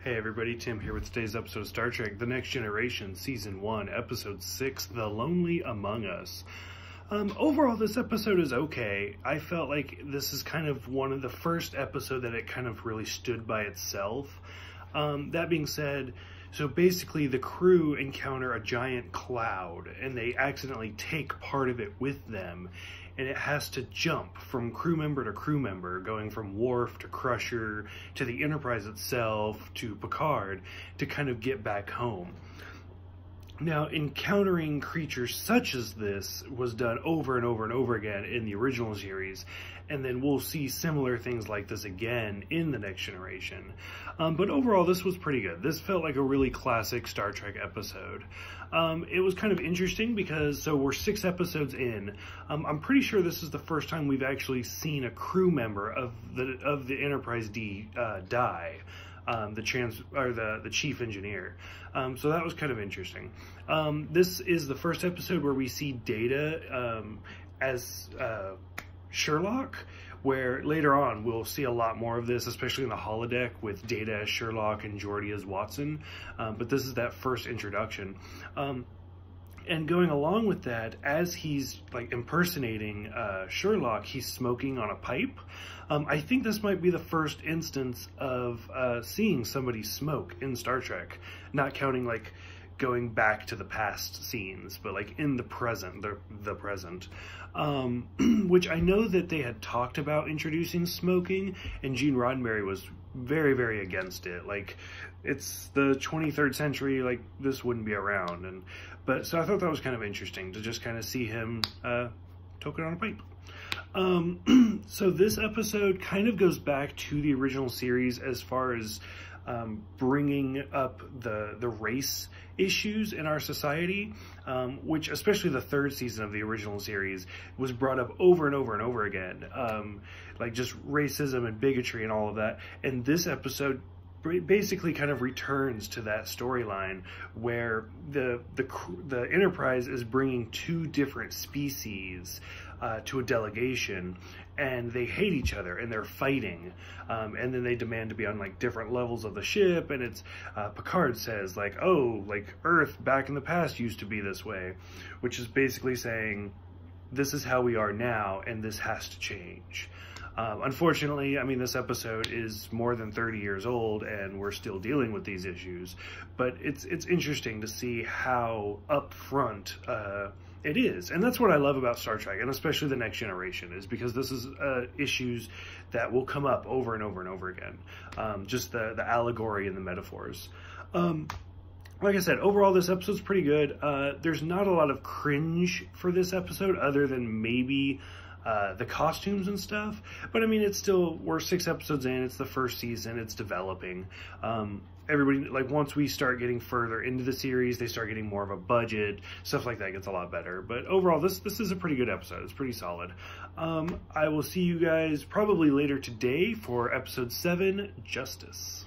Hey everybody, Tim here with today's episode of Star Trek The Next Generation, Season 1, Episode 6, The Lonely Among Us. Overall, this episode is okay. I felt like this is kind of one of the first episodes that it kind of really stood by itself. That being said, so basically the crew encounter a giant cloud and they accidentally take part of it with them. And it has to jump from crew member to crew member, going from Worf to Crusher to the Enterprise itself to Picard to kind of get back home. Now, encountering creatures such as this was done over and over and over again in the original series, and then we'll see similar things like this again in The Next Generation. But overall, this was pretty good. This felt like a really classic Star Trek episode. It was kind of interesting because, so we're 6 episodes in. I'm pretty sure this is the first time we've actually seen a crew member of the Enterprise D die. The chief engineer. So that was kind of interesting. This is the first episode where we see Data as Sherlock, where later on we'll see a lot more of this, especially in the holodeck with Data as Sherlock and Geordi as Watson. But this is that first introduction. And going along with that, as he's like impersonating Sherlock, he's smoking on a pipe. I think this might be the first instance of seeing somebody smoke in Star Trek, not counting like going back to the past scenes, but like in the present, the present. Which I know that they had talked about introducing smoking, and Gene Roddenberry was very, very against it. Like, it's the 23rd century, like this wouldn't be around. But so I thought that was kind of interesting to just kind of see him toking on a pipe. So this episode kind of goes back to the original series as far as bringing up the race issues in our society, which especially the 3rd season of the original series was brought up over and over and over again, like just racism and bigotry and all of that. And this episode basically kind of returns to that storyline where the Enterprise is bringing 2 different species to a delegation, and they hate each other and they're fighting, and then they demand to be on like different levels of the ship. And it's Picard says like, oh, like Earth back in the past used to be this way, which is basically saying this is how we are now and this has to change. Unfortunately, I mean, this episode is more than 30 years old and we're still dealing with these issues, but it's interesting to see how upfront it is. And that's what I love about Star Trek, and especially The Next Generation, is because this is issues that will come up over and over and over again. Just the allegory and the metaphors. Like I said, overall, this episode's pretty good. There's not a lot of cringe for this episode other than maybe the costumes and stuff, but I mean, it's still, we're 6 episodes in, it's the first season, it's developing. Everybody, like, once we start getting further into the series, they start getting more of a budget, stuff like that gets a lot better. But overall, this is a pretty good episode. It's pretty solid. I will see you guys probably later today for episode 7, Justice.